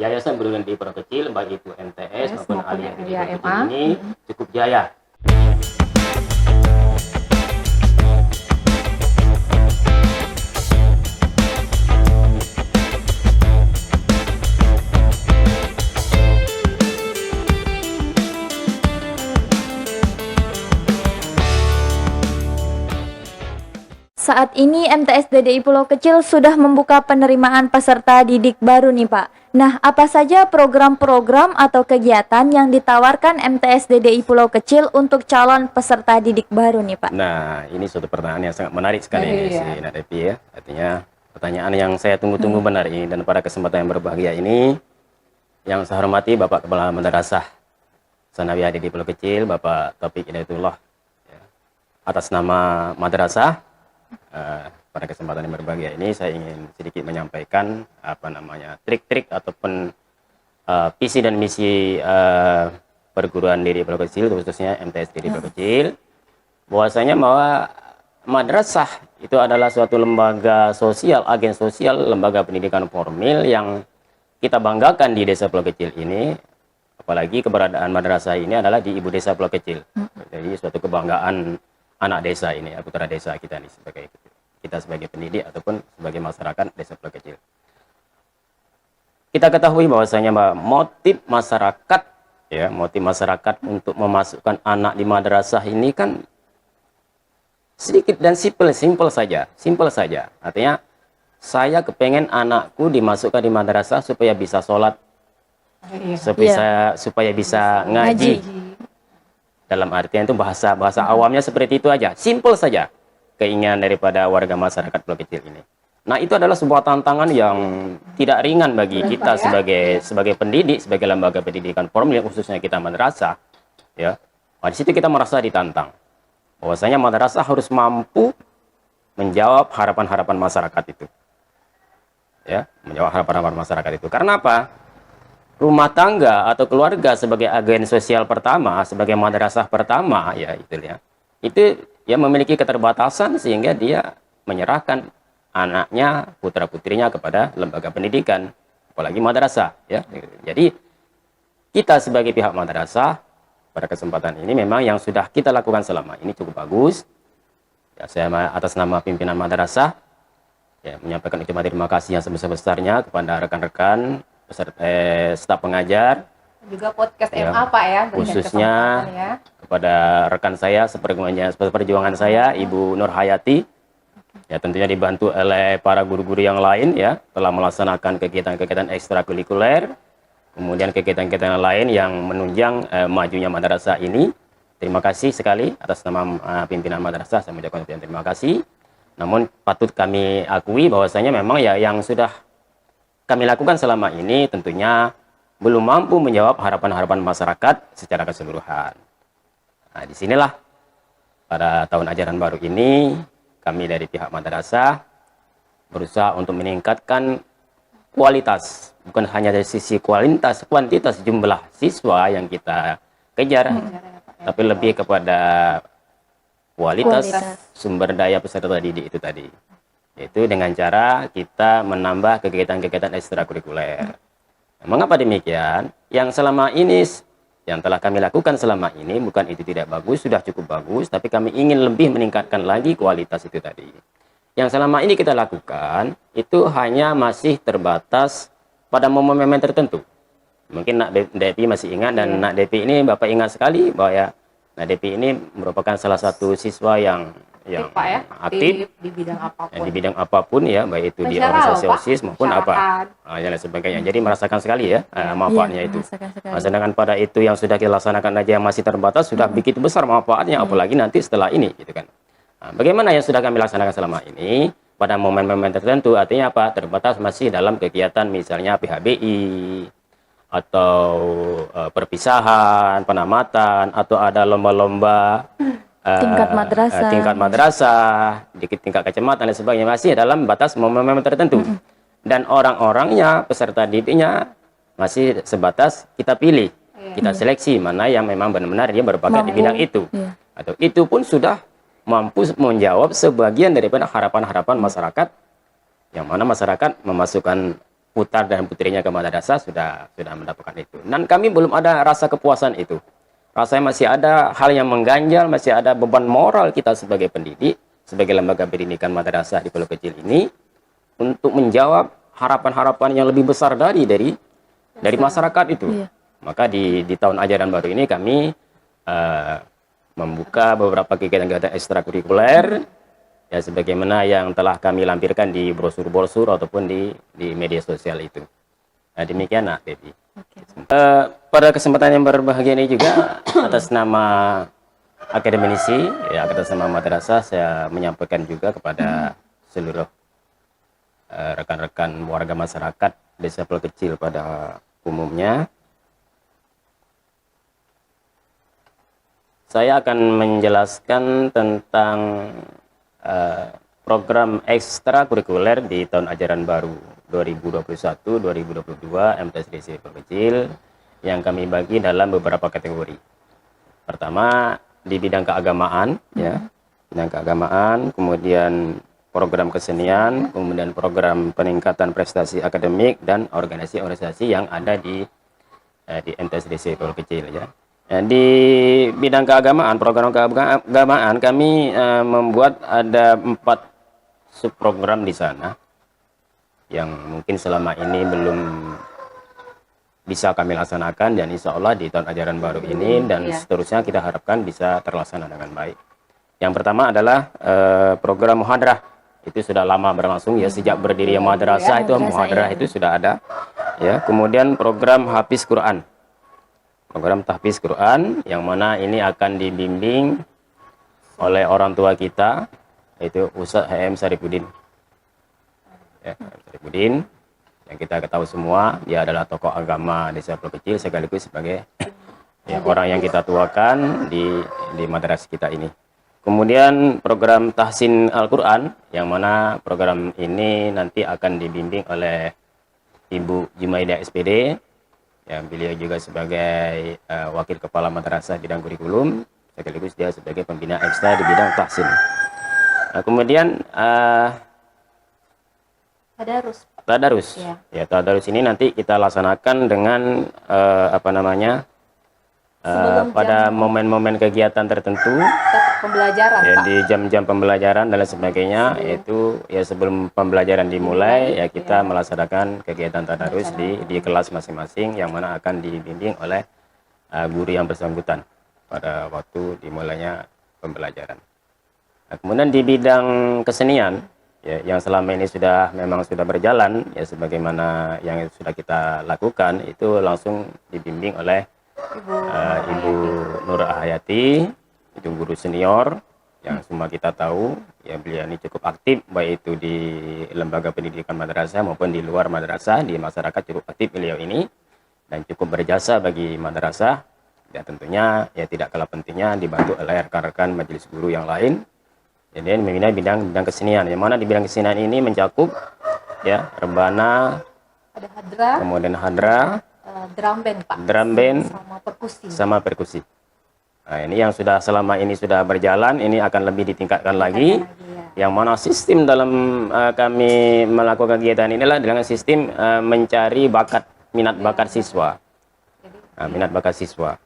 yayasan perguruan tinggi Pondok Kecil, baik itu MTS maupun Alia di Pondok Kecil MA ini cukup jaya. Saat ini MTS DDI Pulau Kecil sudah membuka penerimaan peserta didik baru nih Pak. Nah, apa saja program-program atau kegiatan yang ditawarkan MTS DDI Pulau Kecil untuk calon peserta didik baru nih Pak? Nah, ini suatu pertanyaan yang sangat menarik sekali ini si Nak Depi ya. Artinya pertanyaan yang saya tunggu-tunggu benar ini, dan pada kesempatan yang berbahagia ini, yang saya hormati Bapak Kepala Madrasah Sanawiyah DDI Pulau Kecil, Bapak Taufik Hidayatullah, ya. Atas nama madrasah, pada kesempatan yang berbahagia ini saya ingin sedikit menyampaikan trik-trik ataupun visi dan misi perguruan DDI Pulau Kecil, khususnya MTS DDI Pulau Kecil, bahwasanya bahwa madrasah itu adalah suatu lembaga sosial, agen sosial, lembaga pendidikan formal yang kita banggakan di Desa Pulau Kecil ini. Apalagi keberadaan madrasah ini adalah di ibu desa Pulau Kecil. Jadi suatu kebanggaan anak desa ini, putra desa kita nih, sebagai pendidik ataupun sebagai masyarakat Desa Pulau Kecil. Kita ketahui bahwasanya motif masyarakat untuk memasukkan anak di madrasah ini kan sedikit dan simpel saja. Artinya saya kepengen anakku dimasukkan di madrasah supaya bisa sholat, supaya bisa ngaji. Dalam artian itu bahasa awamnya seperti itu aja, simpel saja keinginan daripada warga masyarakat Pulau Kecil ini. Nah, itu adalah sebuah tantangan yang tidak ringan bagi kita sebagai pendidik, sebagai lembaga pendidikan formal, khususnya kita madrasah, ya. Nah, di situ kita merasa ditantang bahwasanya madrasah harus mampu menjawab harapan-harapan masyarakat itu, ya, menjawab harapan-harapan masyarakat itu. Karena apa? Rumah tangga atau keluarga sebagai agen sosial pertama, sebagai madrasah pertama, ya itu ya memiliki keterbatasan sehingga dia menyerahkan anaknya, putra putrinya kepada lembaga pendidikan, apalagi madrasah, ya. Jadi kita sebagai pihak madrasah pada kesempatan ini memang yang sudah kita lakukan selama ini cukup bagus. Ya, saya atas nama pimpinan madrasah ya menyampaikan ucapan terima kasih yang sebesar-besarnya kepada rekan-rekan staf pengajar, juga podcast MA Pak ya, khususnya kepada rekan saya seperjuangan saya Ibu Nur Hayati, ya tentunya dibantu oleh para guru-guru yang lain, ya telah melaksanakan kegiatan-kegiatan ekstrakurikuler, kemudian kegiatan-kegiatan lain yang menunjang majunya madrasah ini. Terima kasih sekali atas nama pimpinan madrasah, saya mengucapkan terima kasih. Namun patut kami akui bahwasanya memang ya yang sudah kami lakukan selama ini tentunya belum mampu menjawab harapan-harapan masyarakat secara keseluruhan. Nah, disinilah pada tahun ajaran baru ini kami dari pihak madrasah berusaha untuk meningkatkan kualitas, bukan hanya dari sisi kuantitas jumlah siswa yang kita kejar, tapi lebih kepada kualitas sumber daya peserta didik itu tadi. Yaitu dengan cara kita menambah kegiatan-kegiatan ekstrakurikuler. Mengapa demikian? Yang selama ini, yang telah kami lakukan selama ini, bukan itu tidak bagus, sudah cukup bagus, tapi kami ingin lebih meningkatkan lagi kualitas itu tadi. Yang selama ini kita lakukan, itu hanya masih terbatas pada momen-momen tertentu. Mungkin Nak Depi masih ingat, dan Nak Depi ini Bapak ingat sekali bahwa ya, Nak Depi ini merupakan salah satu siswa yang aktif di bidang apapun, ya, baik itu di organisasi OSIS maupun dan sebagainya. Jadi merasakan sekali ya manfaatnya itu. Sedangkan pada itu yang sudah kita laksanakan aja masih terbatas, sudah begitu besar manfaatnya, apalagi nanti setelah ini, gitu kan. Nah, bagaimana yang sudah kami laksanakan selama ini pada momen-momen tertentu, artinya apa? Terbatas masih dalam kegiatan misalnya PHBI atau perpisahan, penamatan, atau ada lomba-lomba tingkat madrasah, di tingkat kecamatan dan sebagainya, masih dalam batas momen-momen tertentu. Dan orang-orangnya, peserta didiknya masih sebatas kita pilih, kita seleksi mana yang memang benar-benar dia berbakat di bidang itu. Atau itu pun sudah mampu menjawab sebagian daripada harapan-harapan masyarakat, yang mana masyarakat memasukkan putar dan putrinya ke madrasah sudah mendapatkan itu. Dan kami belum ada rasa kepuasan itu. Rasanya masih ada hal yang mengganjal, masih ada beban moral kita sebagai pendidik, sebagai lembaga pendidikan madrasah di Pulau Kecil ini untuk menjawab harapan-harapan yang lebih besar dari masyarakat itu. Iya. Maka di tahun ajaran baru ini kami membuka beberapa kegiatan-kegiatan ekstrakurikuler ya sebagaimana yang telah kami lampirkan di brosur-brosur ataupun di media sosial itu. Nah, demikian Nak Devi. Okay. Pada kesempatan yang berbahagia ini juga atas nama akademisi ya atas nama madrasah saya menyampaikan juga kepada seluruh rekan-rekan warga masyarakat Desa Pulau Kecil pada umumnya. Saya akan menjelaskan tentang program ekstrakurikuler di tahun ajaran baru 2021-2022 MTSDC Pulau Kecil yang kami bagi dalam beberapa kategori. Pertama di bidang keagamaan, ya, bidang keagamaan, kemudian program kesenian, kemudian program peningkatan prestasi akademik dan organisasi-organisasi yang ada di MTSDC Pulau Kecil, ya. Di bidang keagamaan, program keagamaan kami membuat ada 4 subprogram di sana yang mungkin selama ini belum bisa kami laksanakan dan insya Allah di tahun ajaran baru ini dan seterusnya kita harapkan bisa terlaksana dengan baik. Yang pertama adalah program muhadrah. Itu sudah lama berlangsung ya sejak berdiri madrasah itu muhadrah itu sudah ada. Ya, kemudian program Hafiz Quran. Program tahfiz Quran yang mana ini akan dibimbing oleh orang tua kita yaitu Ustaz HM Saripudin. Ya, Saripudin yang kita ketahui semua dia adalah tokoh agama Desa Pulau Kecil sekaligus sebagai ya, orang yang kita tuakan di madrasah kita ini. Kemudian program Tahsin Al-Quran yang mana program ini nanti akan dibimbing oleh Ibu Jumaidah SPD. Ya, beliau juga sebagai wakil kepala madrasah bidang kurikulum, sekaligus dia sebagai pembina ekstra di bidang tahsin. Kemudian tadarus. Ya, tadarus ini nanti kita laksanakan dengan pada momen-momen kegiatan tertentu, pembelajaran, ya, di jam-jam pembelajaran dan lain sebagainya, yaitu ya sebelum pembelajaran dimulai ya kita melaksanakan kegiatan tadarus di kelas masing-masing yang mana akan dibimbing oleh guru yang bersangkutan pada waktu dimulainya pembelajaran. Nah, kemudian di bidang kesenian ya, yang selama ini memang sudah berjalan ya sebagaimana yang sudah kita lakukan itu langsung dibimbing oleh Ibu Nur Hayati, itu guru senior yang semua kita tahu ya beliau ini cukup aktif baik itu di lembaga pendidikan madrasah maupun di luar madrasah, di masyarakat cukup aktif beliau ini dan cukup berjasa bagi madrasah ya tentunya ya tidak kalah pentingnya dibantu oleh rekan-rekan majelis guru yang lain. Jadi membina bidang kesenian yang mana di bidang kesenian ini mencakup ya rebana, ada hadra, kemudian hadra, drum band Pak, drum band sama perkusi. Nah, ini yang selama ini sudah berjalan, ini akan lebih ditingkatkan lagi ya. Yang mana sistem dalam kami melakukan kegiatan inilah dengan sistem mencari minat bakat siswa. Nah, minat bakat siswa.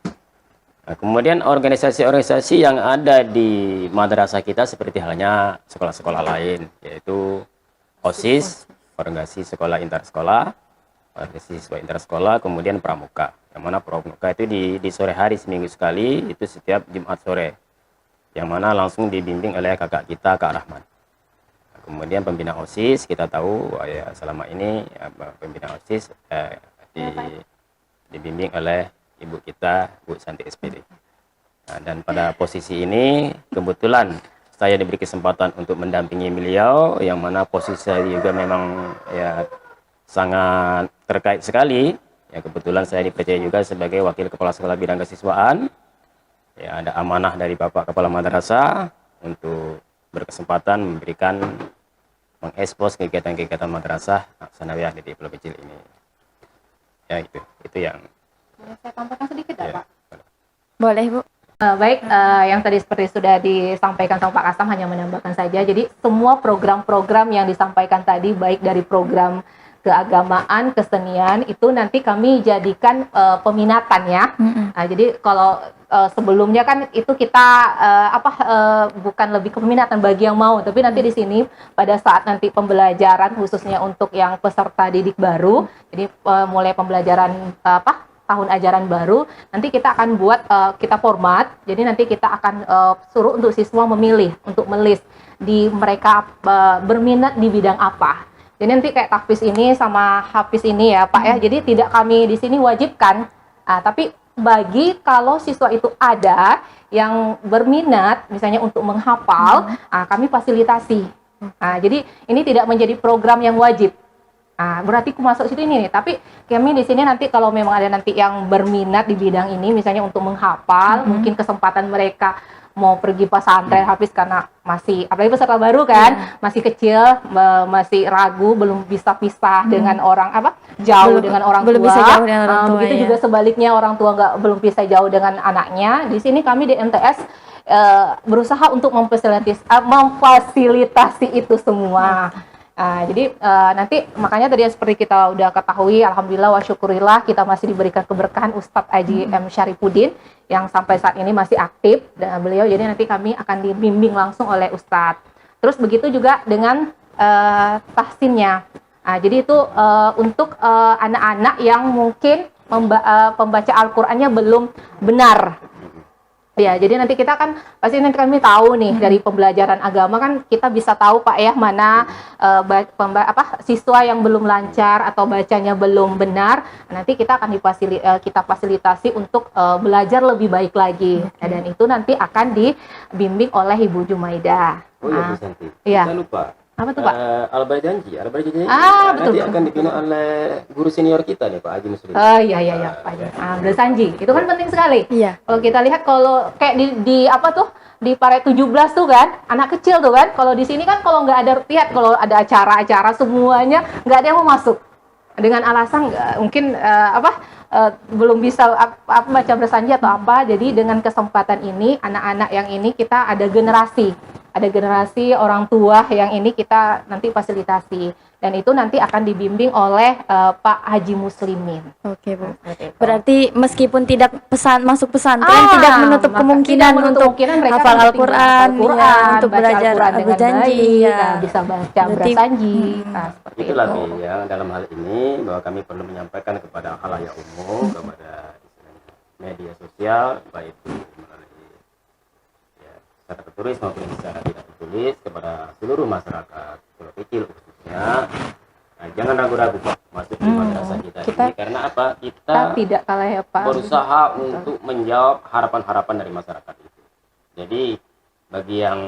Nah, kemudian organisasi-organisasi yang ada di madrasah kita seperti halnya sekolah-sekolah lain, yaitu OSIS, organisasi sekolah intersekolah, organisasi siswa intersekolah, kemudian pramuka. Yang mana pramuka itu di sore hari seminggu sekali, itu setiap Jumat sore. Yang mana langsung dibimbing oleh kakak kita, Kak Rahman. Nah, kemudian pembina OSIS, kita tahu ya selama ini ya, pembina OSIS dibimbing oleh ibu kita, Bu Santi SPD. Nah, dan pada posisi ini kebetulan saya diberi kesempatan untuk mendampingi beliau, yang mana posisi saya juga memang ya sangat terkait sekali. Ya, kebetulan saya dipercaya juga sebagai wakil kepala sekolah bidang kesiswaan. Ya, ada amanah dari Bapak Kepala Madrasah untuk berkesempatan memberikan mengekspos kegiatan-kegiatan madrasah sanawiyah di Pulau Kecil ini. Ya, itu yang saya tambahkan sedikit ya, Pak. Boleh, Bu. Baik, yang tadi seperti sudah disampaikan sama Pak Kasam, hanya menambahkan saja. Jadi semua program-program yang disampaikan tadi, baik dari program keagamaan, kesenian itu nanti kami jadikan peminatan ya. Nah, jadi kalau sebelumnya kan itu kita bukan lebih ke peminatan bagi yang mau, tapi nanti di sini pada saat nanti pembelajaran khususnya untuk yang peserta didik baru, jadi mulai pembelajaran tahun ajaran baru, nanti kita akan buat kita format, jadi nanti kita akan suruh untuk siswa memilih untuk melis di mereka berminat di bidang apa. Jadi nanti kayak tahfiz ini sama hafiz ini ya Pak ya, jadi tidak kami di sini wajibkan, tapi bagi kalau siswa itu ada yang berminat misalnya untuk menghafal, kami fasilitasi. Jadi ini tidak menjadi program yang wajib. Berarti aku masuk situ ini nih, tapi kami di sini nanti kalau memang ada nanti yang berminat di bidang ini misalnya untuk menghafal, mungkin kesempatan mereka mau pergi pesantren hafiz karena masih, apalagi peserta baru kan, masih kecil, masih ragu, belum bisa pisah dengan orang jauh dengan orang tua. Belum bisa jauh dengan orang tua. Begitu juga sebaliknya orang tua belum bisa jauh dengan anaknya. Di sini kami di MTS berusaha untuk memfasilitasi itu semua. Jadi nanti makanya tadi seperti kita udah ketahui, alhamdulillah wa syukurillah kita masih diberikan keberkahan Ustadz Haji M. Syarifuddin yang sampai saat ini masih aktif dan beliau, jadi nanti kami akan dibimbing langsung oleh Ustadz. Terus begitu juga dengan tahsinnya. Jadi itu untuk anak-anak yang mungkin pembaca Al-Qur'annya belum benar. Ya, jadi nanti kita kan pasti nanti kami tahu nih dari pembelajaran agama kan kita bisa tahu Pak ya mana siswa yang belum lancar atau bacanya belum benar. Nanti kita akan kita fasilitasi untuk belajar lebih baik lagi. Dan itu nanti akan dibimbing oleh Ibu Jumaidah. Oh iya Bu Santi. Iya. Kita lupa. Apa tuh Pak? Al-Baijanji betul. nanti akan dibina oleh guru senior kita nih Pak Haji Muslim. Oh iya Pak Haji. Bersanji. Itu kan penting sekali. Iya. Kalau kita lihat kalau kayak di Paret 17 tuh kan, anak kecil tuh kan, kalau di sini kan kalau nggak ada kalau ada acara-acara semuanya nggak ada yang mau masuk. Dengan alasan mungkin belum bisa baca bersanji atau apa. Jadi dengan kesempatan ini anak-anak yang ini kita ada generasi orang tua yang ini kita nanti fasilitasi, dan itu nanti akan dibimbing oleh Pak Haji Muslimin. Oke Bu. Berarti meskipun tidak masuk pesantren tidak menutup kemungkinan untuk hafal Al-Qur'an, untuk belajar berjanji, bisa baca bersanji. Seperti itulah itu. yang dalam hal ini bahwa kami perlu menyampaikan kepada khalayak umum, kepada media sosial, baik itu melalui secara tertulis maupun secara tidak tertulis, kepada seluruh masyarakat Pulau Kecil khususnya. Jangan ragu-ragu Pak masuk di madrasah kita ini, karena apa? Kita tidak kalah ya Pak. Berusaha untuk menjawab harapan-harapan dari masyarakat itu. Jadi bagi yang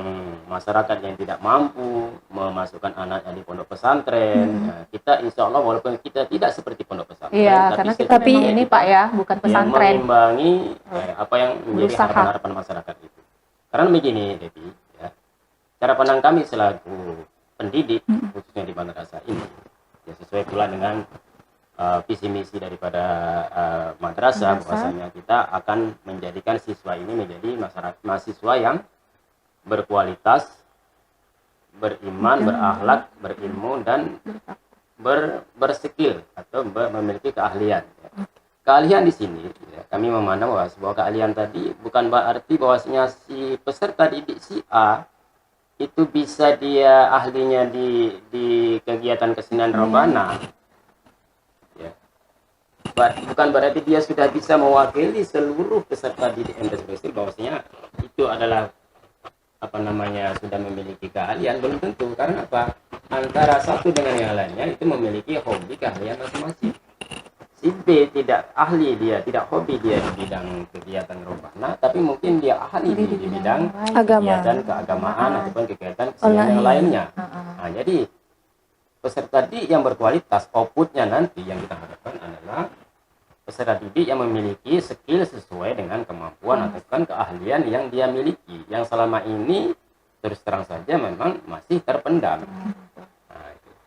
masyarakat yang tidak mampu memasukkan anaknya di pondok pesantren, kita insya Allah walaupun kita tidak seperti pondok pesantren, tapi ini Pak ya bukan pesantren. Yang mengimbangi apa yang menjadi harapan-harapan masyarakat itu. Karena begini, Devi, ya, cara pandang kami selaku pendidik, khususnya di madrasah ini, ya, sesuai pula dengan visi misi daripada madrasah, bahwasanya kita akan menjadikan siswa ini menjadi mahasiswa yang berkualitas, beriman, berakhlak, berilmu, dan berskill atau memiliki keahlian. Ya. Keahlian di sini, ya, kami memandang bahwa sebuah keahlian tadi bukan berarti bahwasanya si peserta didik si A itu bisa dia ahlinya di kegiatan kesenian rebana, ya. Bukan berarti dia sudah bisa mewakili seluruh peserta didik MTS bahwasanya itu adalah sudah memiliki keahlian. Belum tentu, karena apa? Antara satu dengan yang lainnya itu memiliki hobi keahlian masing-masing. Si B tidak ahli, dia tidak hobi dia di bidang kegiatan rohana, tapi mungkin dia ahli di bidang kegiatan keagamaan ataupun kegiatan kesenian yang lainnya. Jadi peserta didik yang berkualitas, outputnya nanti yang kita harapkan adalah peserta didik yang memiliki skill sesuai dengan kemampuan ataupun keahlian yang dia miliki, yang selama ini terus terang saja memang masih terpendam.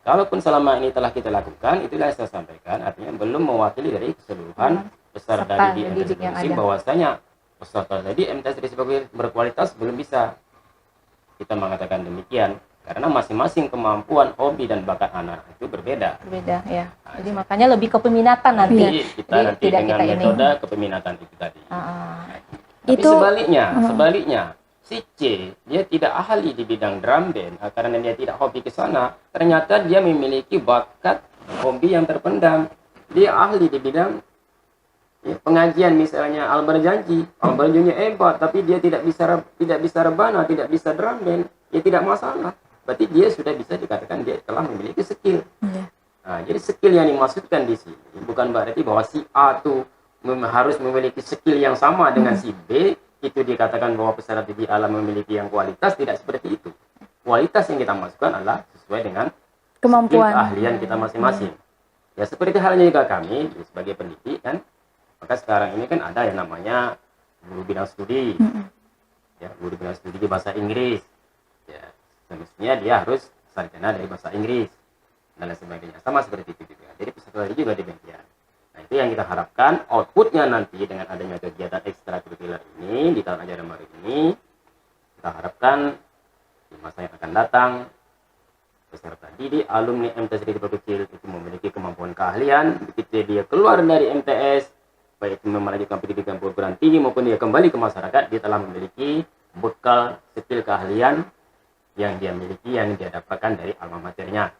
Kalaupun selama ini telah kita lakukan, itulah yang saya sampaikan, artinya belum mewakili dari keseluruhan peserta didik MTS bahwasanya peserta didik MTS berkualitas belum bisa kita mengatakan demikian. Karena masing-masing kemampuan, hobi dan bakat anak itu berbeda. Berbeda ya. Jadi makanya lebih ke peminatan nanti. Jadi kita Jadi nanti tidak dengan kita ini. metode kepeminatan itu tadi. Tapi Itu- sebaliknya, si C dia tidak ahli di bidang drum band karena dia tidak hobi ke sana. Ternyata dia memiliki bakat hobi yang terpendam. Dia ahli di bidang pengajian misalnya Albert Janji hebat, tapi dia tidak bisa rebana, tidak bisa drum band, ya tidak masalah. Berarti dia sudah bisa dikatakan dia telah memiliki skill. Nah, jadi skill yang dimaksudkan di sini bukan berarti bahwa si A tuh harus memiliki skill yang sama dengan si B, itu dikatakan bahwa peserta didik alam memiliki yang kualitas. Tidak seperti itu. Kualitas yang kita masukkan adalah sesuai dengan Kemampuan. keahlian kita masing-masing. Ya seperti halnya juga kami sebagai pendidik kan, maka sekarang ini kan ada yang namanya guru bidang studi, ya guru bidang studi di bahasa Inggris. Ya semestinya dia harus sarjana dari bahasa Inggris dan lain sebagainya. Sama seperti itu juga. Jadi peserta didik juga demikian. Nah itu yang kita harapkan outputnya nanti dengan adanya kegiatan ekstrakurikuler ini di tahun ajaran baru ini, kita harapkan di masa yang akan datang peserta didik alumni MTS Didik Kecil itu memiliki kemampuan keahlian. Begitu dia keluar dari MTS, baik itu melanjutkan pendidikan perguruan tinggi maupun dia kembali ke masyarakat, dia telah memiliki bekal skill keahlian yang dia miliki, yang dia dapatkan dari alma maternya.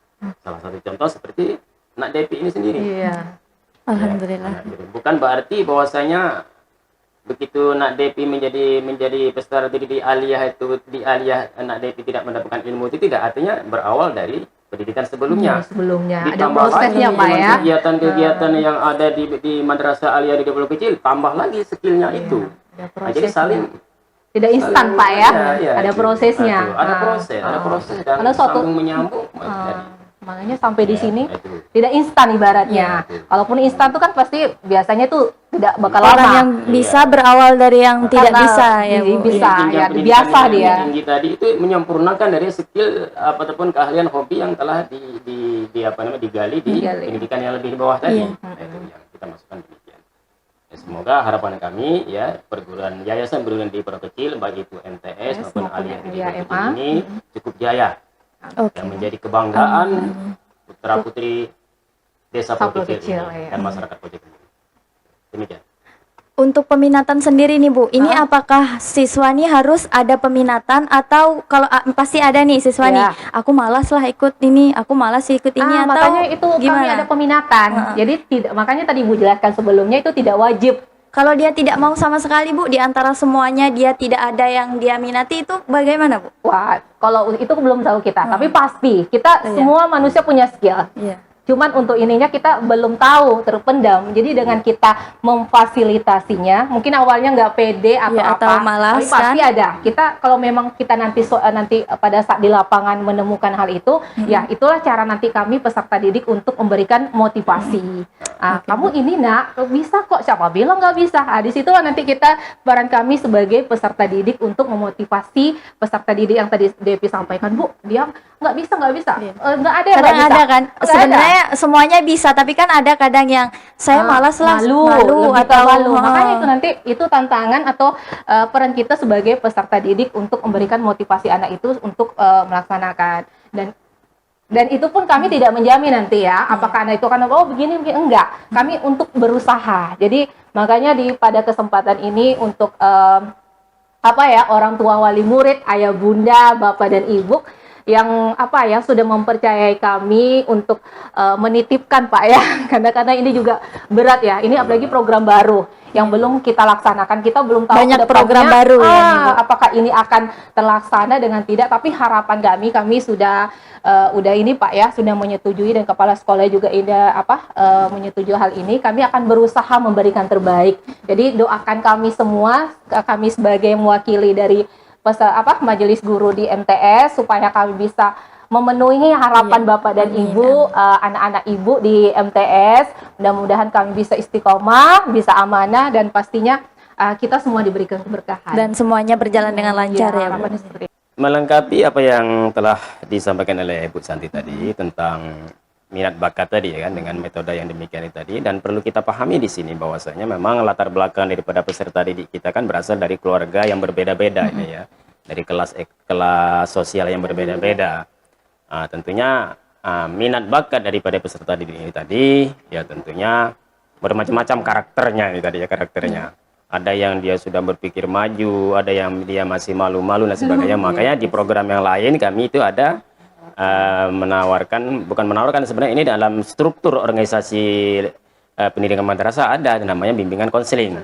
Salah satu contoh seperti Nak Depi ini sendiri. Iya. Alhamdulillah. Ya, bukan berarti bahwasanya begitu Nak Depi menjadi peserta didik di aliyah Nak Depi tidak mendapatkan ilmu, itu tidak, artinya berawal dari pendidikan sebelumnya. Sebelumnya ada Ditambah prosesnya lagi Pak dengan ya. kegiatan-kegiatan yang ada di madrasah aliyah di Pulau Kecil, tambah lagi skillnya itu. Ada Nah, jadi prosesnya. saling Tidak instan Pak ya. Ada itu. prosesnya. Nah, ada proses dan Karena suatu- sambung menyambung. Makanya sampai di Ya, sini itu. tidak instan ibaratnya. Iya. Kalaupun instan tuh kan pasti biasanya tuh tidak bakal Orang lama. yang bisa berawal dari yang tidak Karena bisa ya, Bu. bisa. Jenjang Ya, pendidikan biasa yang dia. tinggi tadi itu menyempurnakan dari skill ataupun keahlian hobi yang telah digali di Digali. pendidikan yang lebih di bawah tadi. Iya. Nah, itu yang kita masukkan demikian. Ya, semoga harapan kami ya perguruan yayasan perguruan di Pulau Kecil baik itu MTS maupun maupun aliyah di ya, Pulau Kecil MA. ini cukup jaya Oke. yang menjadi kebanggaan putra putri desa Pulau Pulau Kecil Kecil, ini ya. dan masyarakat Pulau Kecil. Demikian. Untuk peminatan sendiri nih Bu, ini apakah siswa nih harus ada peminatan atau kalau pasti ada nih siswa Ya. nih, aku malas lah ikut ini, aku malas ikut ini atau makanya itu kami gimana? ada peminatan. Jadi tidak, makanya tadi Bu jelaskan sebelumnya itu tidak wajib. Kalau dia tidak mau sama sekali Bu, di antara semuanya dia tidak ada yang dia minati, itu bagaimana Bu? Wah, kalau itu belum tahu kita, tapi pasti kita Iya. semua manusia punya skill. Iya. Cuman untuk ininya kita belum tahu, terpendam. Jadi dengan kita memfasilitasinya, mungkin awalnya nggak pede atau Iya, apa, atau malas, tapi pasti kan? ada. Kita kalau memang kita nanti pada saat di lapangan menemukan hal itu, ya itulah cara nanti kami peserta didik untuk memberikan motivasi. Kamu ini nak bisa kok, siapa bilang nggak bisa? Di situlah nanti kita peran kami sebagai peserta didik untuk memotivasi peserta didik yang tadi Devi sampaikan, Bu, dia nggak bisa. Iya. Nggak ada yang Kadang nggak bisa. ada kan, Nggak sebenarnya ada. semuanya bisa, tapi kan ada kadang yang saya malas lah, malu lebih ke atau malu. Makanya itu nanti itu tantangan atau peran kita sebagai peserta didik untuk memberikan motivasi anak itu untuk melaksanakan. Dan itu pun kami tidak menjamin nanti ya apakah anak itu akan begini enggak. Kami untuk berusaha. Jadi makanya pada kesempatan ini untuk orang tua wali murid, ayah bunda, bapak dan ibu yang sudah mempercayai kami untuk menitipkan Pak ya, karena ini juga berat ya. Ini apalagi program baru yang belum kita laksanakan, kita belum tahu Banyak kedepannya, program baru ya, nih, Bu. apakah ini akan terlaksana dengan tidak. Tapi harapan kami sudah ini Pak ya, sudah menyetujui dan kepala sekolah juga menyetujui hal ini. Kami akan berusaha memberikan terbaik. Jadi doakan kami semua, kami sebagai mewakili dari majelis guru di MTS, supaya kami bisa memenuhi harapan Bapak dan Ibu, anak-anak Ibu di MTS. Mudah-mudahan kami bisa istiqomah, bisa amanah, dan pastinya kita semua diberikan keberkahan. dan semuanya berjalan dengan lancar ya Bu. harapannya seperti itu. Melengkapi apa yang telah disampaikan oleh Bu Santi tadi tentang minat bakat tadi ya kan, dengan metode yang demikian tadi, dan perlu kita pahami di sini bahwasanya memang latar belakang daripada peserta didik kita kan berasal dari keluarga yang berbeda-beda ini ya, dari kelas sosial yang berbeda-beda. Tentunya minat bakat daripada peserta didik ini tadi ya tentunya bermacam-macam karakternya ini tadi ya karakternya. Ada yang dia sudah berpikir maju, ada yang dia masih malu-malu dan sebagainya. Makanya di program yang lain kami itu ada bukan menawarkan sebenarnya ini dalam struktur organisasi pendidikan madrasah ada namanya bimbingan konseling.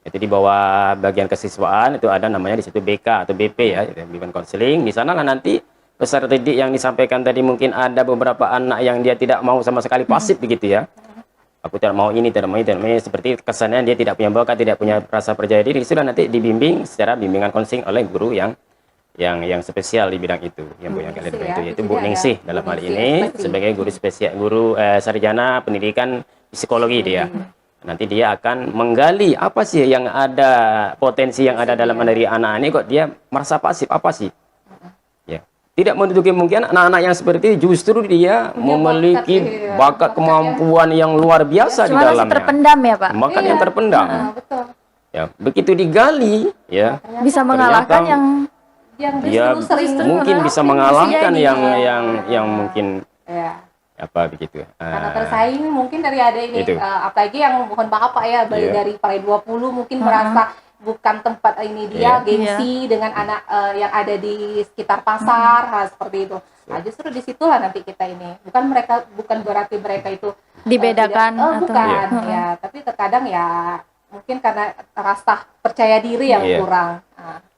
Itu di bawah bagian kesiswaan itu ada namanya di situ BK atau BP ya, bimbingan konseling. Di sana lah nanti peserta didik yang disampaikan tadi mungkin ada beberapa anak yang dia tidak mau sama sekali pasif begitu ya. Aku tidak mau ini, tidak mau ini, tidak mau ini. Seperti kesannya dia tidak punya bakat, tidak punya rasa percaya diri. Sudah nanti dibimbing secara bimbingan konseling oleh guru yang spesial di bidang itu, yang punya kalian itu, yaitu Bu Ningsih dalam hal ini sebagai guru spesial, guru sarjana pendidikan psikologi dia. Nanti dia akan menggali apa sih yang ada, potensi yang ada dalam diri anak ini kok dia merasa pasif, apa sih? Ya. Tidak menutup kemungkinan anak-anak yang seperti itu justru dia memiliki bakat kemampuan yang luar biasa di dalamnya. Masih terpendam ya Pak? Bakat yang terpendam. Betul. Ya, begitu digali ya Bisa mengalahkan yang dia justru mungkin bisa mengalahkan yang mungkin ya. apa begitu. Karena tersaing mungkin dari ada ini Itu. Apalagi yang mohon maaf Pak ya dari Pride 20 mungkin merasa bukan tempat ini dia gengsi dengan anak yang ada di sekitar pasar seperti itu. Nah, justru disitulah nanti kita ini bukan berarti mereka itu dibedakan tidak, atau bukan ya, tapi terkadang ya mungkin karena rasa percaya diri yang kurang.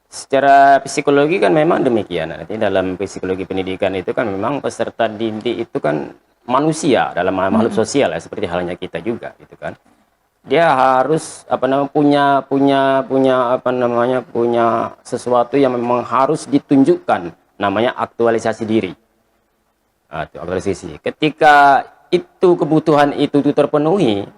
Secara psikologi kan memang demikian. Nanti dalam psikologi pendidikan itu kan memang peserta didik itu kan manusia dalam makhluk sosial ya, seperti halnya kita juga gitu kan. Dia harus punya sesuatu yang memang harus ditunjukkan, namanya aktualisasi diri. Itu aktualisasi. Ketika itu kebutuhan itu terpenuhi,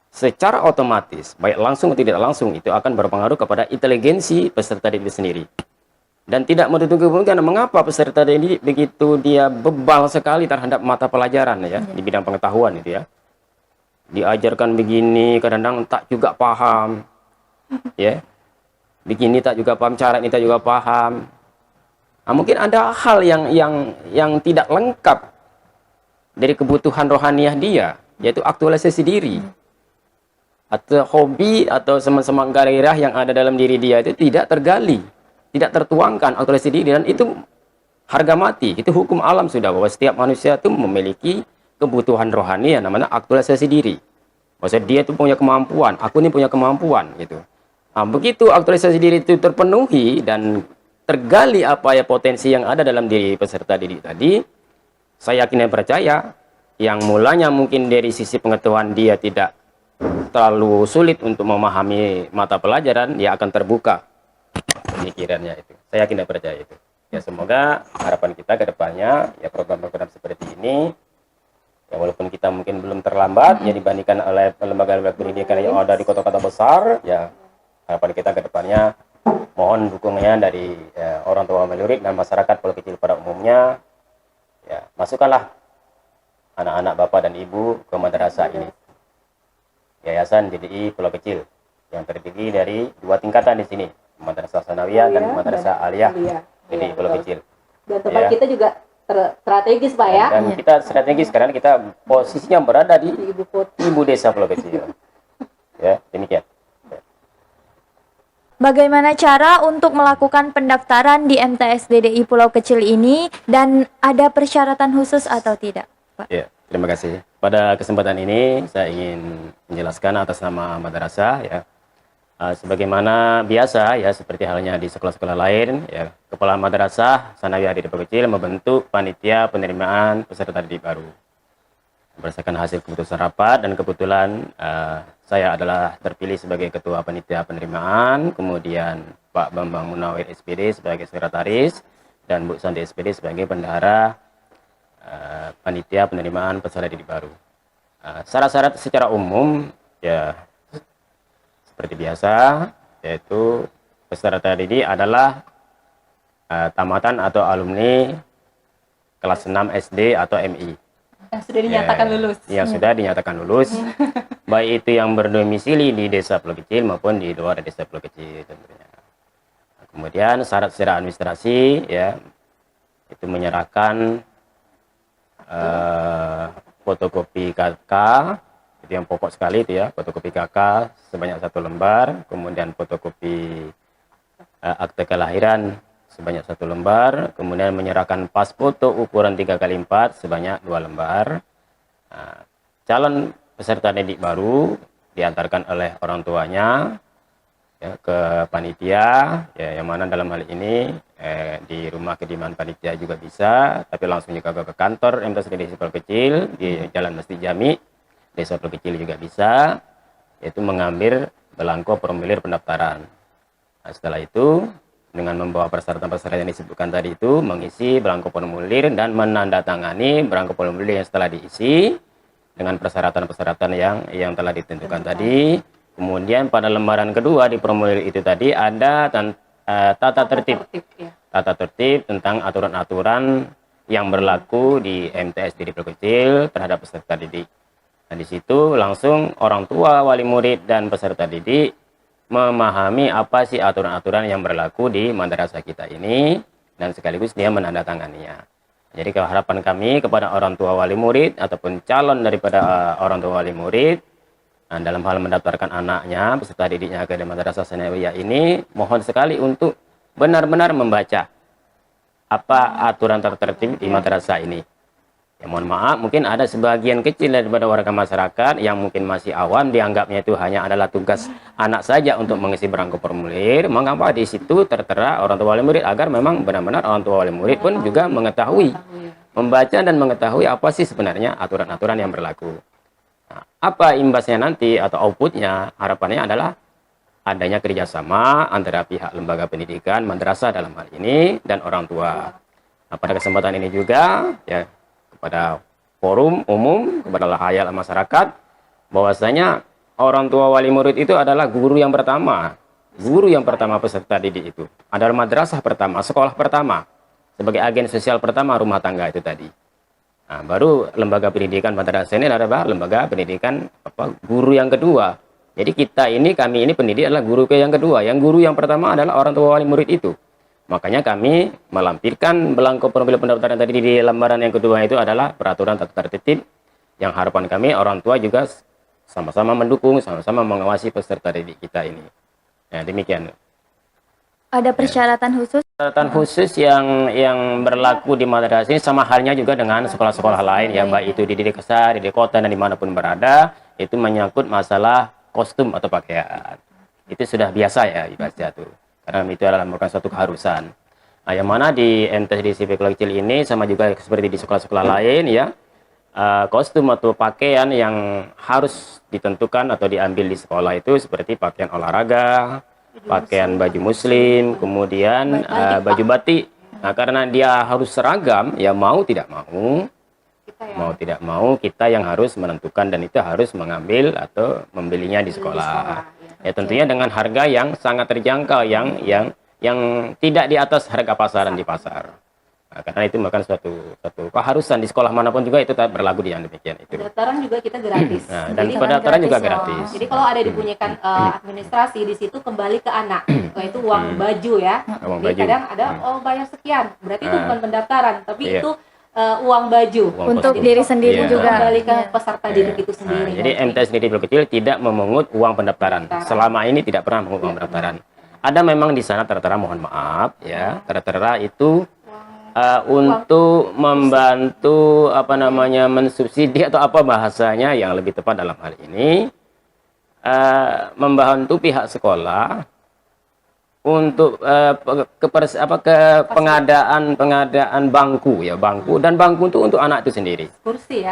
secara otomatis baik langsung atau tidak langsung itu akan berpengaruh kepada inteligensi peserta didik sendiri. Dan tidak menutup kemungkinan mengapa peserta didik begitu dia bebal sekali terhadap mata pelajaran ya di bidang pengetahuan itu ya. Diajarkan begini kadang-kadang tak juga paham. Ya. Begini tak juga paham, cara ini tak juga paham. Nah, mungkin ada hal yang tidak lengkap dari kebutuhan rohaniah dia, yaitu aktualisasi diri. Atau hobi atau semangat gairah yang ada dalam diri dia itu tidak tergali, tidak tertuangkan aktualisasi diri, dan itu harga mati. Itu hukum alam sudah, bahwa setiap manusia itu memiliki kebutuhan rohani yang namanya aktualisasi diri. Maksudnya dia itu punya kemampuan, aku ini punya kemampuan gitu. Nah, begitu aktualisasi diri itu terpenuhi dan tergali apa ya potensi yang ada dalam diri peserta didik tadi, saya yakin dan percaya yang mulanya mungkin dari sisi pengetahuan dia tidak terlalu sulit untuk memahami mata pelajaran, dia akan terbuka pemikirannya itu. Saya yakin dan percaya itu. Ya, semoga harapan kita ke depannya ya program-program seperti ini ya, walaupun kita mungkin belum terlambat ya dibandingkan oleh lembaga-lembaga pendidikan yang ada di kota-kota besar, ya harapan kita ke depannya mohon dukungannya dari orang tua murid dan masyarakat Pulau Kecil pada umumnya. Ya, masukkanlah anak-anak bapak dan ibu ke madrasah ini. Yayasan DDI Pulau Kecil yang terdiri dari 2 tingkatan di sini, Madrasah Sanawiyah dan Madrasah Aliyah DDI Pulau Kecil. Dan tempat kita juga strategis Pak ya. Dan kita strategis karena kita posisinya berada di ibu desa Pulau Kecil. Ya, demikian. Bagaimana cara untuk melakukan pendaftaran di MTS DDI Pulau Kecil ini, dan ada persyaratan khusus atau tidak, Pak? Ya, terima kasih. Pada kesempatan ini saya ingin menjelaskan atas nama madrasah ya. Sebagaimana biasa ya, seperti halnya di sekolah-sekolah lain ya, Kepala Madrasah Sanawiyah DDI Pulau Kecil membentuk panitia penerimaan peserta didik baru. Berdasarkan hasil keputusan rapat dan kebetulan saya adalah terpilih sebagai ketua panitia penerimaan, kemudian Pak Bambang Munawir SPD sebagai sekretaris dan Bu Santi SPD sebagai bendahara panitia penerimaan peserta didik baru. Syarat-syarat secara umum ya seperti biasa, yaitu peserta didik adalah tamatan atau alumni kelas 6 SD atau MI. Yang sudah dinyatakan lulus. Yang sudah dinyatakan lulus, baik itu yang berdomisili di desa Pulau Kecil maupun di luar desa Pulau Kecil tentunya. Kemudian syarat secara administrasi ya, itu menyerahkan fotokopi KK, itu yang pokok sekali itu ya, fotokopi KK sebanyak 1 lembar, kemudian fotokopi akte kelahiran sebanyak 1 lembar, kemudian menyerahkan pas foto ukuran 3x4 sebanyak 2 lembar. Nah, calon peserta didik baru diantarkan oleh orang tuanya ya, ke panitia ya, yang mana dalam hal ini di rumah kediaman panitia juga bisa, tapi langsung juga ke kantor MTS Desa Pulau Kecil di Jalan Masjid Jami Desa Pulau Kecil juga bisa, yaitu mengambil belangko formulir pendaftaran. Nah, setelah itu dengan membawa persyaratan-persyaratan yang disebutkan tadi itu, mengisi belangko formulir dan menandatangani belangko formulir yang setelah diisi dengan persyaratan-persyaratan yang telah ditentukan tadi. Kemudian pada lembaran kedua di formulir itu tadi ada tata tertib tentang aturan-aturan yang berlaku di MTS Didik Pulau Kecil terhadap peserta didik. Nah, di situ langsung orang tua, wali murid dan peserta didik memahami apa sih aturan-aturan yang berlaku di madrasah kita ini, dan sekaligus dia menandatanganinya. Jadi harapan kami kepada orang tua wali murid ataupun calon daripada orang tua wali murid, nah, dalam hal mendaftarkan anaknya peserta didiknya ke madrasah sanawiyah ini, mohon sekali untuk benar-benar membaca apa aturan tertertib di madrasah ini. Ya, mohon maaf, mungkin ada sebagian kecil daripada warga masyarakat yang mungkin masih awam, dianggapnya itu hanya adalah tugas anak saja untuk mengisi belangko formulir. Mengapa di situ tertera orang tua wali murid, agar memang benar-benar orang tua wali murid pun juga mengetahui, membaca dan mengetahui apa sih sebenarnya aturan-aturan yang berlaku. Nah, apa imbasnya nanti atau outputnya, harapannya adalah adanya kerjasama antara pihak lembaga pendidikan, madrasah dalam hal ini, dan orang tua. Nah, pada kesempatan ini juga ya, kepada forum umum, kepada lahayat masyarakat, bahwasanya orang tua wali murid itu adalah guru yang pertama peserta didik itu, adalah madrasah pertama, sekolah pertama, sebagai agen sosial pertama rumah tangga itu tadi. Nah, baru lembaga pendidikan madrasah ini adalah lembaga pendidikan guru yang kedua. Jadi kami ini pendidik adalah guru yang kedua, yang guru yang pertama adalah orang tua wali murid itu. Makanya kami melampirkan belangko formulir pendaftaran tadi di lembaran yang kedua itu adalah peraturan tata tertib, yang harapan kami orang tua juga sama-sama mendukung, sama-sama mengawasi peserta didik kita ini. Ya, demikian. Ada persyaratan khusus? Persyaratan khusus yang berlaku di madrasah ini sama halnya juga dengan sekolah-sekolah lain ya, baik itu di didik besar, di kota dan dimanapun berada, itu menyangkut masalah kostum atau pakaian. Itu sudah biasa ya ibaratnya tuh. Karena itu adalah merupakan suatu keharusan. Nah, yang mana di MTS Desa Pulau Kecil ini sama juga seperti di sekolah-sekolah lain ya, kostum atau pakaian yang harus ditentukan atau diambil di sekolah itu seperti pakaian olahraga, pakaian baju muslim, kemudian baju batik. Nah, karena dia harus seragam, ya mau tidak mau kita yang harus menentukan, dan itu harus mengambil atau membelinya di sekolah. Ya, tentunya dengan harga yang sangat terjangkau, yang tidak di atas harga pasaran di pasar. Nah, karena itu merupakan suatu keharusan di sekolah manapun juga itu tak berlaku di yang demikian itu. Pendaftaran juga kita gratis. Nah, dan pendaftaran juga gratis. Jadi kalau ada dipunyakan administrasi di situ kembali ke anak, itu uang baju ya. Jadi kadang ada bayar sekian, berarti itu bukan pendaftaran, tapi itu uang baju untuk diri sendiri juga, kembali ke peserta didik itu sendiri. Jadi MTS Didik Pulau Kecil tidak memungut uang pendaftaran. Selama ini tidak pernah memungut uang pendaftaran. Ada memang di sana tertera, mohon maaf ya, tertera itu untuk membantu mensubsidi atau apa bahasanya yang lebih tepat dalam hal ini, membantu pihak sekolah untuk pengadaan bangku dan bangku untuk anak itu sendiri. Kursi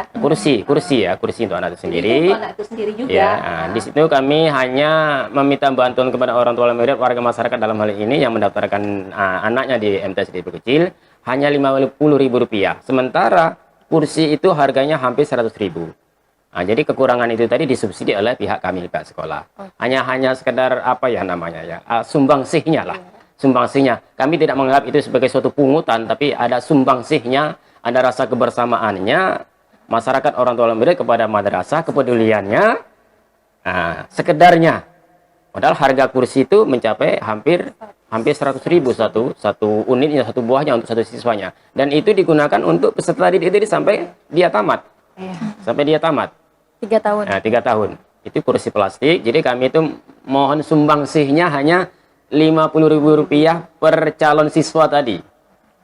untuk anak itu sendiri. Untuk anak itu sendiri juga. Ya, di situ kami hanya meminta bantuan kepada orang tua murid, warga masyarakat dalam hal ini yang mendaftarkan anaknya di MTS Didik Pulau Kecil hanya Rp50.000. Sementara kursi itu harganya hampir Rp100.000. Nah, jadi kekurangan itu tadi disubsidi oleh pihak kami, pihak sekolah. Hanya sekedar sumbangsihnya lah. Sumbangsihnya. Kami tidak menganggap itu sebagai suatu pungutan, tapi ada sumbangsihnya, ada rasa kebersamaannya masyarakat orang tua murid kepada madrasah, kepeduliannya. Nah, sekedarnya. Padahal harga kursi itu mencapai hampir hampir 100.000 satu unitnya, satu buahnya untuk satu siswanya. Dan itu digunakan untuk peserta didik itu sampai dia tamat. Sampai dia tamat. 3 tahun. Nah, 3 tahun. Itu kursi plastik. Jadi kami itu mohon sumbangsihnya hanya Rp50.000 per calon siswa tadi.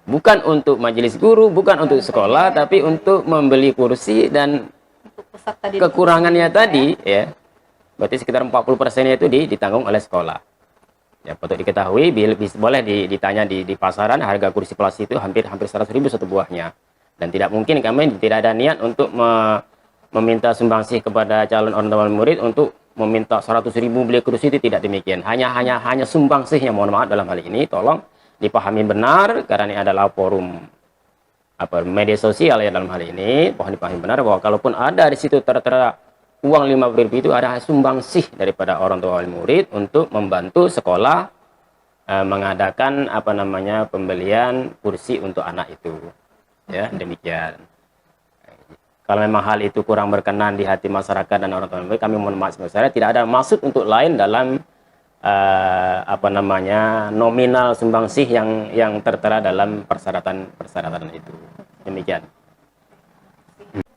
Bukan untuk majelis guru, bukan untuk sekolah, tapi untuk membeli kursi dan Untuk peserta didik. kekurangannya tadi, ya, berarti sekitar 40% itu ditanggung oleh sekolah. Ya, patut diketahui, boleh ditanya di pasaran, harga kursi plastik itu hampir 100.000 satu buahnya. Dan tidak mungkin kami tidak ada niat untuk meminta sumbangsih kepada calon orang tua murid untuk meminta 100.000 beli kursi, itu tidak demikian. Hanya sumbangsihnya, mohon maaf dalam hal ini, tolong dipahami benar, karena ini adalah forum media sosial ya dalam hal ini. Mohon dipahami benar bahwa kalaupun ada di situ tertera uang Rp50.000 itu ada sumbangsih daripada orang tua wali murid untuk membantu sekolah mengadakan pembelian kursi untuk anak itu. Ya, demikian. Kalau memang hal itu kurang berkenan di hati masyarakat dan orang tua murid, kami mohon maaf sebesar. Tidak ada maksud untuk lain dalam nominal sumbangsih yang tertera dalam persyaratan itu. Demikian.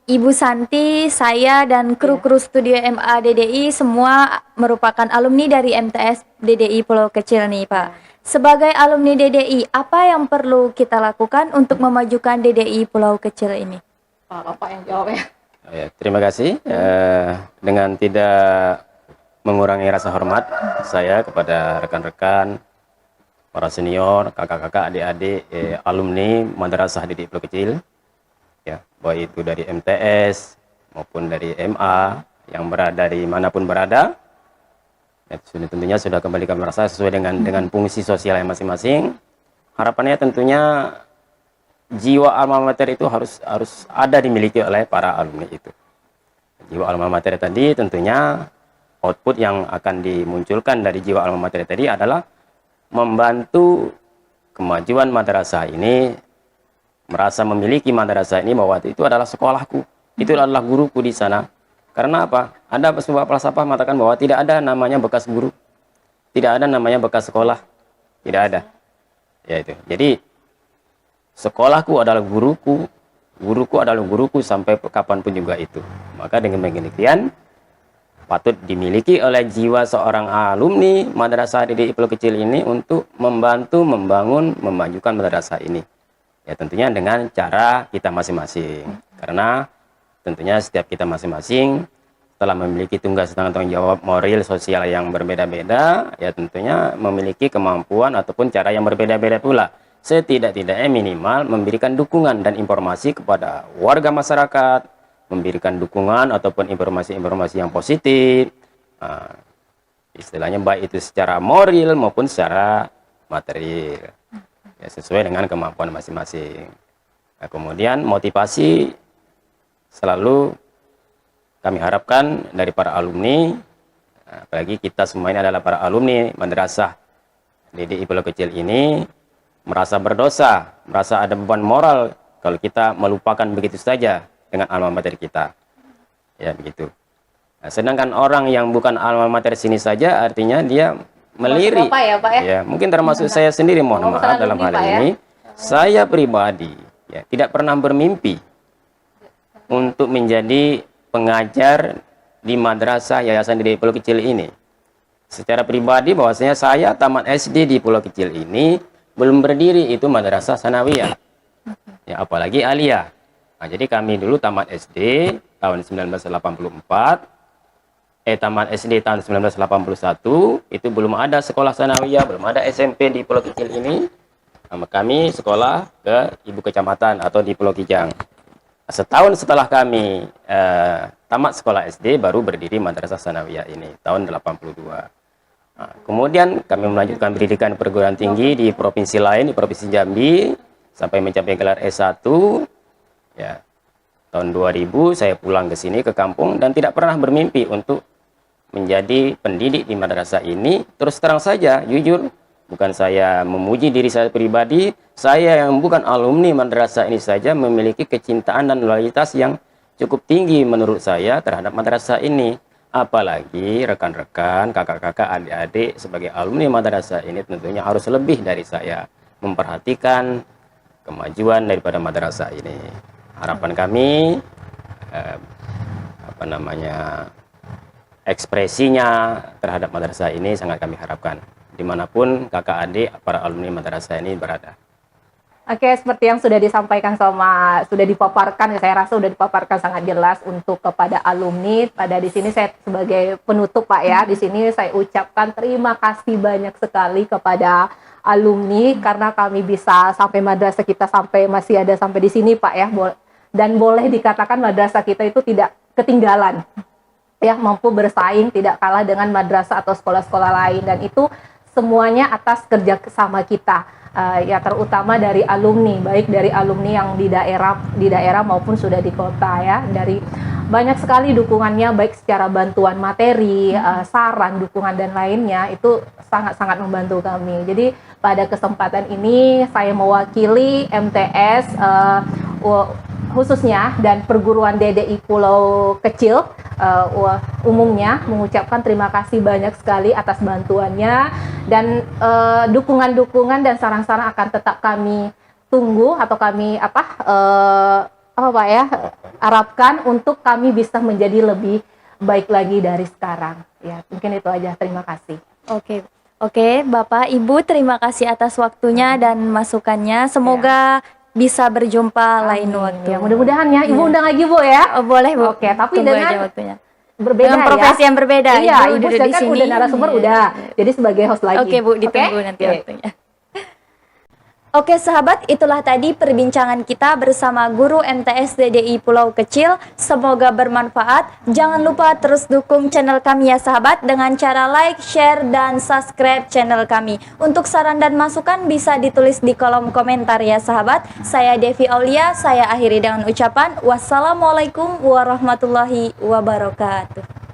Ibu Santi, saya dan kru-kru studio MA DDI semua merupakan alumni dari MTS DDI Pulau Kecil nih Pak. Sebagai alumni DDI, apa yang perlu kita lakukan untuk memajukan DDI Pulau Kecil ini? Pak Bapak yang jawab ya. Ya, terima kasih. Dengan tidak mengurangi rasa hormat saya kepada rekan-rekan, para senior, kakak-kakak, adik-adik, alumni Madrasah Didik Pulau Kecil, ya, baik itu dari MTS maupun dari MA yang berada di manapun berada, ya, tentunya sudah kembali ke madrasah sesuai dengan fungsi sosial yang masing-masing. Harapannya tentunya jiwa alma mater itu harus ada dimiliki oleh para alumni itu. Jiwa alma mater tadi tentunya output yang akan dimunculkan dari jiwa alma mater tadi adalah membantu kemajuan madrasah ini, merasa memiliki madrasah ini bahwa itu adalah sekolahku, itu adalah guruku di sana. Karena apa? Ada sebuah falsafah mengatakan bahwa tidak ada namanya bekas guru, tidak ada namanya bekas sekolah, tidak ada. Ya itu. Jadi sekolahku adalah guruku, guruku adalah guruku sampai kapanpun juga itu. Maka dengan demikian patut dimiliki oleh jiwa seorang alumni Madrasah Didik Pulau Kecil ini untuk membantu membangun, memajukan madrasah ini. Ya tentunya dengan cara kita masing-masing. Karena tentunya setiap kita masing-masing telah memiliki tugas dan tanggung jawab moral sosial yang berbeda-beda, ya tentunya memiliki kemampuan ataupun cara yang berbeda-beda pula. Setidak-tidaknya minimal memberikan dukungan dan informasi kepada warga masyarakat, memberikan dukungan ataupun informasi-informasi yang positif, istilahnya baik itu secara moral maupun secara material, ya, sesuai dengan kemampuan masing-masing. Nah, kemudian motivasi selalu kami harapkan dari para alumni, apalagi kita semua ini adalah para alumni Madrasah DDI Pulau Kecil ini, merasa berdosa, merasa ada beban moral kalau kita melupakan begitu saja dengan alma mater kita, ya begitu. Nah, sedangkan orang yang bukan alma mater sini saja, artinya dia melirik. Bapak ya, Pak ya? Ya, mungkin termasuk saya sendiri, mohon maaf dalam hal ini. Saya pribadi ya tidak pernah bermimpi untuk menjadi pengajar di madrasah Yayasan Didik Pulau Kecil ini. Secara pribadi bahwasanya saya tamat SD di Pulau Kecil ini, belum berdiri itu madrasah sanawiyah. Ya, apalagi aliyah. Nah, jadi kami dulu tamat SD tahun 1984, tamat SD tahun 1981, itu belum ada sekolah sanawiyah, belum ada SMP di Pulau Kecil ini. Nah, kami sekolah ke ibu kecamatan atau di Pulau Kijang. Setahun setelah kami tamat sekolah SD, baru berdiri madrasah sanawiyah ini, tahun 82. Nah, kemudian kami melanjutkan pendidikan perguruan tinggi di provinsi lain, di Provinsi Jambi, sampai mencapai gelar S1. Ya, tahun 2000 saya pulang ke sini, ke kampung, dan tidak pernah bermimpi untuk menjadi pendidik di madrasah ini. Terus terang saja, jujur, bukan saya memuji diri saya pribadi, saya yang bukan alumni madrasah ini saja memiliki kecintaan dan loyalitas yang cukup tinggi menurut saya terhadap madrasah ini. Apalagi rekan-rekan, kakak-kakak, adik-adik sebagai alumni madrasah ini tentunya harus lebih dari saya memperhatikan kemajuan daripada madrasah ini. Harapan kami ekspresinya terhadap madrasah ini sangat kami harapkan dimanapun kakak adik para alumni madrasah ini berada. Oke, seperti yang sudah disampaikan sudah dipaparkan, saya rasa sudah dipaparkan sangat jelas untuk kepada alumni. Pada di sini saya sebagai penutup Pak ya, di sini saya ucapkan terima kasih banyak sekali kepada alumni karena kami bisa sampai madrasah kita masih ada sampai di sini Pak ya. Dan boleh dikatakan madrasah kita itu tidak ketinggalan. Ya, mampu bersaing, tidak kalah dengan madrasah atau sekolah-sekolah lain, dan itu semuanya atas kerja sama kita. Ya terutama dari alumni, baik dari alumni yang di daerah maupun sudah di kota ya, dari banyak sekali dukungannya, baik secara bantuan materi, saran, dukungan dan lainnya, itu sangat-sangat membantu kami. Jadi pada kesempatan ini saya mewakili MTS khususnya dan perguruan DDI Pulau Kecil umumnya mengucapkan terima kasih banyak sekali atas bantuannya, dan dukungan-dukungan dan saran-saran akan tetap kami tunggu atau kami harapkan untuk kami bisa menjadi lebih baik lagi dari sekarang. Ya, mungkin itu aja. Terima kasih. Oke, Bapak, Ibu, terima kasih atas waktunya dan masukannya. Semoga bisa berjumpa lain waktu. Ya, mudah-mudahan ya. Ibu undang lagi Bu ya. Oh, boleh Bu. Oke, tapi Tunggu dengan aja waktunya. Berbeda dengan profesi yang berbeda. Iya, Ibu duduk di kan sini. udah narasumber udah. Jadi sebagai host lagi. Oke Bu, ditunggu nanti waktunya. Oke sahabat, itulah tadi perbincangan kita bersama guru MTS DDI Pulau Kecil. Semoga bermanfaat. Jangan lupa terus dukung channel kami ya sahabat dengan cara like, share, dan subscribe channel kami. Untuk saran dan masukan bisa ditulis di kolom komentar ya sahabat. Saya Devi Aulia, saya akhiri dengan ucapan wassalamualaikum warahmatullahi wabarakatuh.